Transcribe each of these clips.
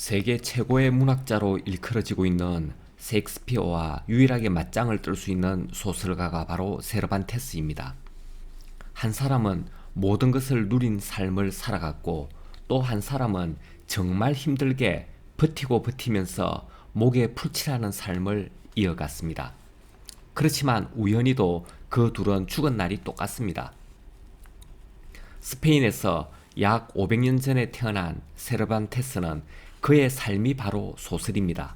세계 최고의 문학자로 일컬어지고 있는 셰익스피어와 유일하게 맞짱을 뜰 수 있는 소설가가 바로 세르반테스입니다. 한 사람은 모든 것을 누린 삶을 살아갔고, 또 한 사람은 정말 힘들게 버티고 버티면서 목에 풀칠하는 삶을 이어갔습니다. 그렇지만 우연히도 그 둘은 죽은 날이 똑같습니다. 스페인에서 약 500년 전에 태어난 세르반테스는 그의 삶이 바로 소설입니다.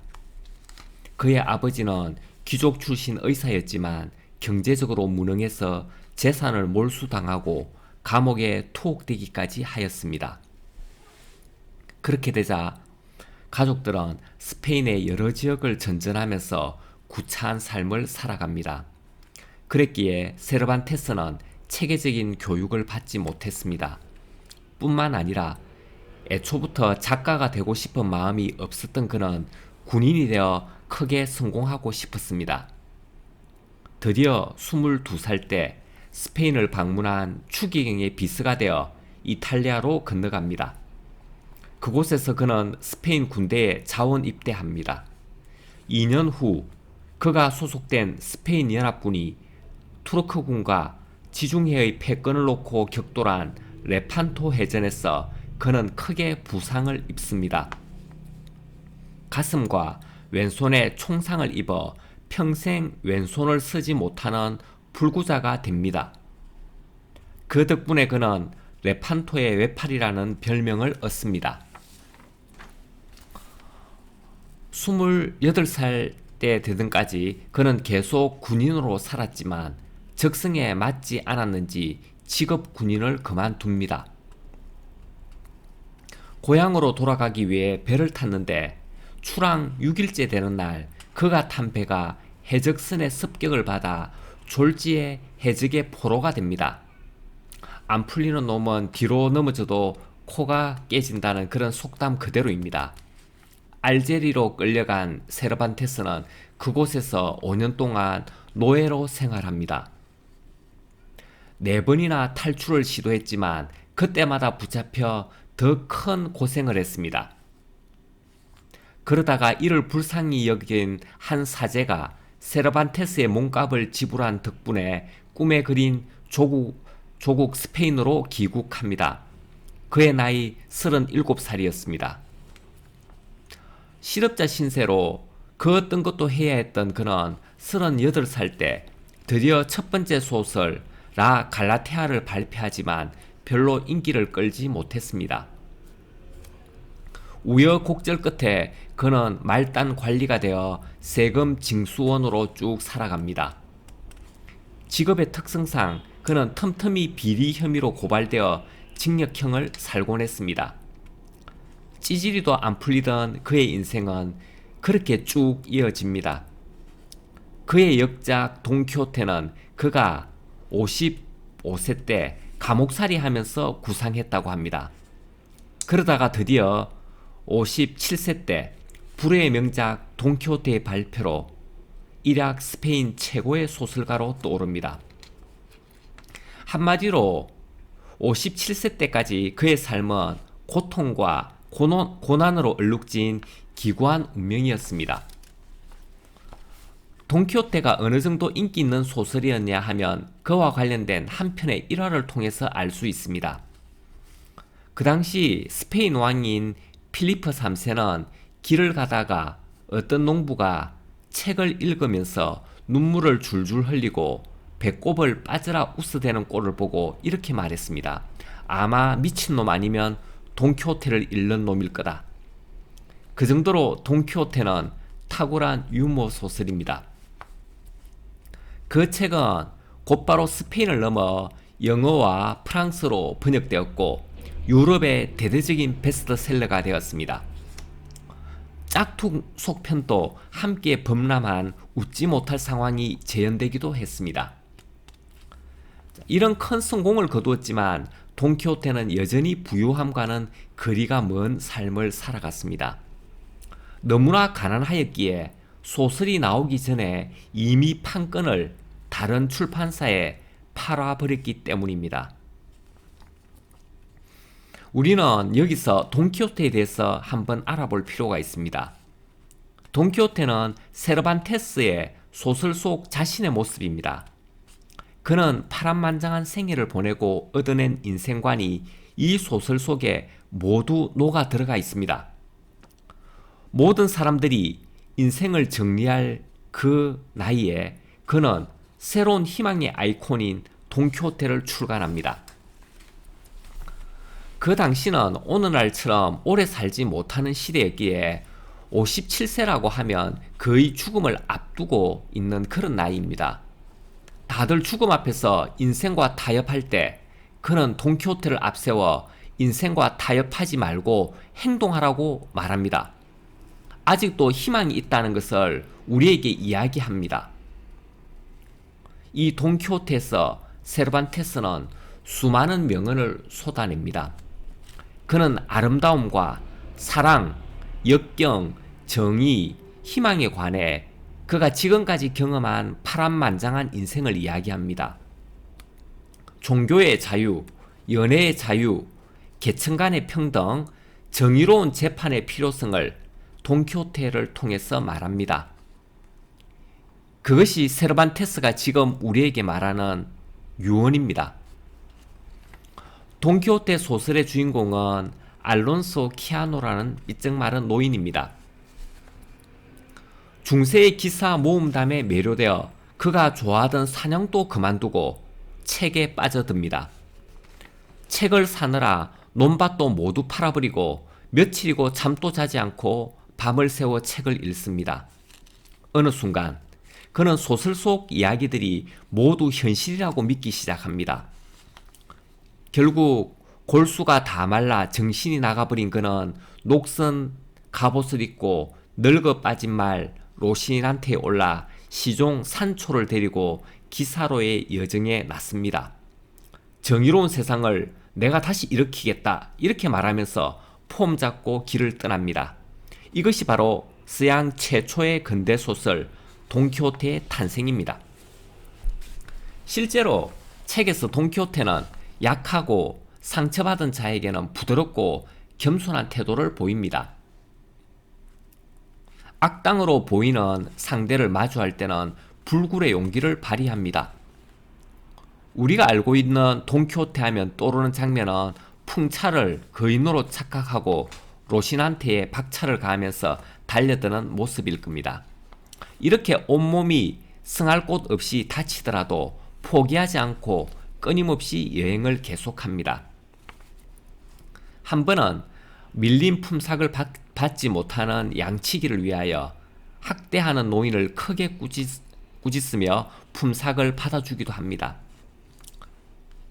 그의 아버지는 귀족 출신 의사였지만 경제적으로 무능해서 재산을 몰수당하고 감옥에 투옥되기까지 하였습니다. 그렇게 되자 가족들은 스페인의 여러 지역을 전전하면서 구차한 삶을 살아갑니다. 그랬기에 세르반테스는 체계적인 교육을 받지 못했습니다. 뿐만 아니라 애초부터 작가가 되고 싶은 마음이 없었던 그는 군인이 되어 크게 성공하고 싶었습니다. 드디어 22살 때 스페인을 방문한 추기경의 비스가 되어 이탈리아로 건너갑니다. 그곳에서 그는 스페인 군대에 자원 입대합니다. 2년 후 그가 소속된 스페인 연합군이 투르크군과 지중해의 패권을 놓고 격돌한 레판토 해전에서 그는 크게 부상을 입습니다. 가슴과 왼손에 총상을 입어 평생 왼손을 쓰지 못하는 불구자가 됩니다. 그 덕분에 그는 레판토의 외팔이라는 별명을 얻습니다. 28살 때 되던까지 그는 계속 군인으로 살았지만 적성에 맞지 않았는지 직업 군인을 그만둡니다. 고향으로 돌아가기 위해 배를 탔는데 출항 6일째 되는 날 그가 탄 배가 해적선의 습격을 받아 졸지에 해적의 포로가 됩니다. 안 풀리는 놈은 뒤로 넘어져도 코가 깨진다는 그런 속담 그대로입니다. 알제리로 끌려간 세르반테스는 그곳에서 5년 동안 노예로 생활합니다. 4번이나 탈출을 시도했지만 그때마다 붙잡혀 더 큰 고생을 했습니다. 그러다가 이를 불쌍히 여긴 한 사제가 세르반테스의 몸값을 지불한 덕분에 꿈에 그린 조국 스페인으로 귀국합니다. 그의 나이 37살이었습니다. 실업자 신세로 그 어떤 것도 해야 했던 그는 38살 때 드디어 첫 번째 소설 라 갈라테아를 발표하지만 별로 인기를 끌지 못했습니다. 우여곡절 끝에 그는 말단 관리가 되어 세금 징수원으로 쭉 살아갑니다. 직업의 특성상 그는 틈틈이 비리 혐의로 고발되어 징역형을 살곤 했습니다. 찌질이도 안 풀리던 그의 인생은 그렇게 쭉 이어집니다. 그의 역작 돈키호테는 그가 55세 때 감옥살이 하면서 구상했다고 합니다. 그러다가 드디어 57세 때 불후의 명작 돈키호테의 발표로 일약 스페인 최고의 소설가로 떠오릅니다. 한마디로 57세 때까지 그의 삶은 고통과 고난으로 얼룩진 기구한 운명이었습니다. 돈키호테가 어느 정도 인기 있는 소설이었냐 하면 그와 관련된 한 편의 일화를 통해서 알 수 있습니다. 그 당시 스페인 왕인 필리프 3세는 길을 가다가 어떤 농부가 책을 읽으면서 눈물을 줄줄 흘리고 배꼽을 빠져라 웃어대는 꼴을 보고 이렇게 말했습니다. 아마 미친놈 아니면 돈키호테를 읽는 놈일 거다. 그 정도로 돈키호테는 탁월한 유머 소설입니다. 그 책은 곧바로 스페인을 넘어 영어와 프랑스로 번역되었고 유럽의 대대적인 베스트셀러가 되었습니다. 짝퉁 속편도 함께 범람한 웃지 못할 상황이 재현되기도 했습니다. 이런 큰 성공을 거두었지만 돈키호테는 여전히 부유함과는 거리가 먼 삶을 살아갔습니다. 너무나 가난하였기에 소설이 나오기 전에 이미 판권을 다른 출판사에 팔아버렸기 때문입니다. 우리는 여기서 돈키호테에 대해서 한번 알아볼 필요가 있습니다. 돈키호테는 세르반테스의 소설 속 자신의 모습입니다. 그는 파란만장한 생애를 보내고 얻어낸 인생관이 이 소설 속에 모두 녹아 들어가 있습니다. 모든 사람들이 인생을 정리할 그 나이에 그는 새로운 희망의 아이콘인 돈키호테를 출간합니다. 그 당시는 오늘날처럼 오래 살지 못하는 시대였기에 57세라고 하면 거의 죽음을 앞두고 있는 그런 나이입니다. 다들 죽음 앞에서 인생과 타협할 때 그는 돈키호테를 앞세워 인생과 타협하지 말고 행동하라고 말합니다. 아직도 희망이 있다는 것을 우리에게 이야기합니다. 이 돈키호테에서 세르반테스는 수많은 명언을 쏟아냅니다. 그는 아름다움과 사랑, 역경, 정의, 희망에 관해 그가 지금까지 경험한 파란만장한 인생을 이야기합니다. 종교의 자유, 연애의 자유, 계층 간의 평등, 정의로운 재판의 필요성을 돈키호테를 통해서 말합니다. 그것이 세르반테스가 지금 우리에게 말하는 유언입니다. 돈키호테 소설의 주인공은 알론소 키아노라는 삐쩍 마른 노인입니다. 중세의 기사 모험담에 매료되어 그가 좋아하던 사냥도 그만두고 책에 빠져듭니다. 책을 사느라 논밭도 모두 팔아버리고 며칠이고 잠도 자지 않고 밤을 새워 책을 읽습니다. 어느 순간 그는 소설 속 이야기들이 모두 현실이라고 믿기 시작합니다. 결국 골수가 다 말라 정신이 나가버린 그는 녹슨 갑옷을 입고 늙어 빠진 말 로시난테에 올라 시종 산초를 데리고 기사로의 여정에 났습니다. 정의로운 세상을 내가 다시 일으키겠다 이렇게 말하면서 폼 잡고 길을 떠납니다. 이것이 바로 서양 최초의 근대소설 돈키호테의 탄생입니다. 실제로 책에서 돈키호테는 약하고 상처받은 자에게는 부드럽고 겸손한 태도를 보입니다. 악당으로 보이는 상대를 마주할 때는 불굴의 용기를 발휘합니다. 우리가 알고 있는 돈키호테 하면 떠오르는 장면은 풍차를 거인으로 착각하고 로신한테에 박차를 가하면서 달려드는 모습일 겁니다. 이렇게 온몸이 승할 곳 없이 다치더라도 포기하지 않고 끊임없이 여행을 계속합니다. 한 번은 밀린 품삯을 받지 못하는 양치기를 위하여 학대하는 노인을 크게 꾸짖으며 품삯을 받아주기도 합니다.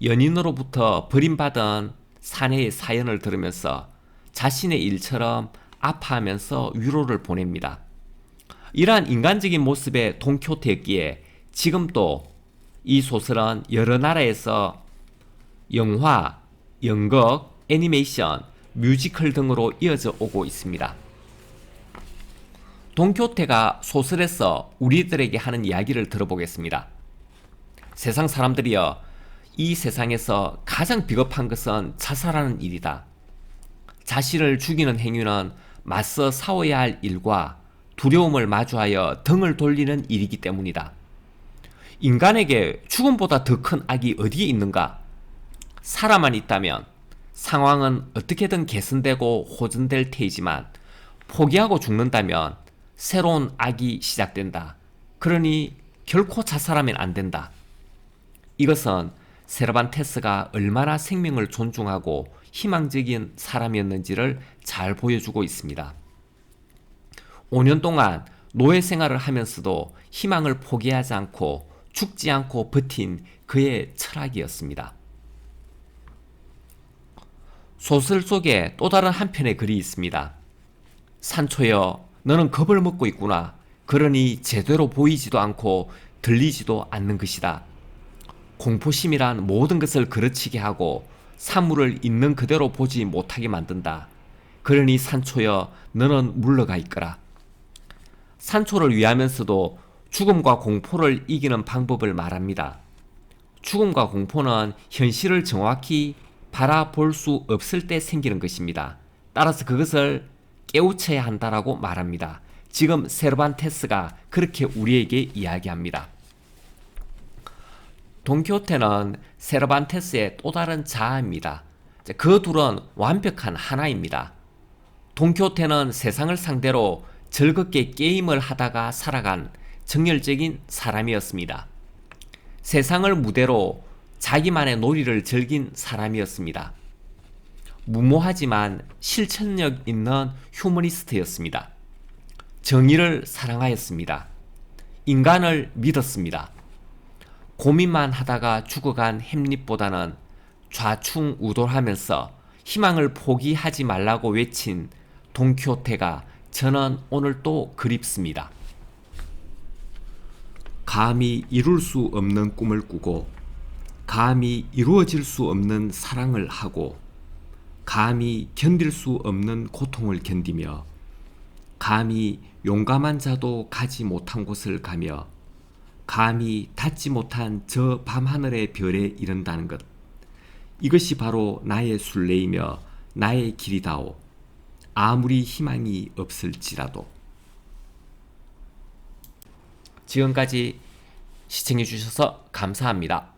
연인으로부터 버림받은 사내의 사연을 들으면서 자신의 일처럼 아파하면서 위로를 보냅니다. 이러한 인간적인 모습의 돈키호테였기에 지금도 이 소설은 여러 나라에서 영화, 연극, 애니메이션, 뮤지컬 등으로 이어져 오고 있습니다. 돈키호테가 소설에서 우리들에게 하는 이야기를 들어보겠습니다. 세상 사람들이여, 이 세상에서 가장 비겁한 것은 자살하는 일이다. 자신을 죽이는 행위는 맞서 싸워야 할 일과 두려움을 마주하여 등을 돌리는 일이기 때문이다. 인간에게 죽음보다 더 큰 악이 어디에 있는가? 살아만 있다면 상황은 어떻게든 개선되고 호전될 테이지만 포기하고 죽는다면 새로운 악이 시작된다. 그러니 결코 자살하면 안 된다. 이것은 세르반테스가 얼마나 생명을 존중하고 희망적인 사람이었는지를 잘 보여주고 있습니다. 5년 동안 노예 생활을 하면서도 희망을 포기하지 않고 죽지 않고 버틴 그의 철학이었습니다. 소설 속에 또 다른 한편의 글이 있습니다. 산초여, 너는 겁을 먹고 있구나. 그러니 제대로 보이지도 않고 들리지도 않는 것이다. 공포심이란 모든 것을 그르치게 하고 사물을 있는 그대로 보지 못하게 만든다. 그러니 산초여, 너는 물러가 있거라. 산초를 위하면서도 죽음과 공포를 이기는 방법을 말합니다. 죽음과 공포는 현실을 정확히 바라볼 수 없을 때 생기는 것입니다. 따라서 그것을 깨우쳐야 한다라고 말합니다. 지금 세르반테스가 그렇게 우리에게 이야기합니다. 돈키호테는 세르반테스의 또 다른 자아입니다. 그 둘은 완벽한 하나입니다. 돈키호테는 세상을 상대로 즐겁게 게임을 하다가 살아간 정열적인 사람이었습니다. 세상을 무대로 자기만의 놀이를 즐긴 사람이었습니다. 무모하지만 실천력 있는 휴머니스트였습니다. 정의를 사랑하였습니다. 인간을 믿었습니다. 고민만 하다가 죽어간 햄릿보다는 좌충우돌하면서 희망을 포기하지 말라고 외친 돈키호테가 저는 오늘 또 그립습니다. 감히 이룰 수 없는 꿈을 꾸고, 감히 이루어질 수 없는 사랑을 하고, 감히 견딜 수 없는 고통을 견디며, 감히 용감한 자도 가지 못한 곳을 가며, 감히 닿지 못한 저 밤하늘의 별에 이른다는 것. 이것이 바로 나의 순례이며 나의 길이다오. 아무리 희망이 없을지라도. 지금까지 시청해 주셔서 감사합니다.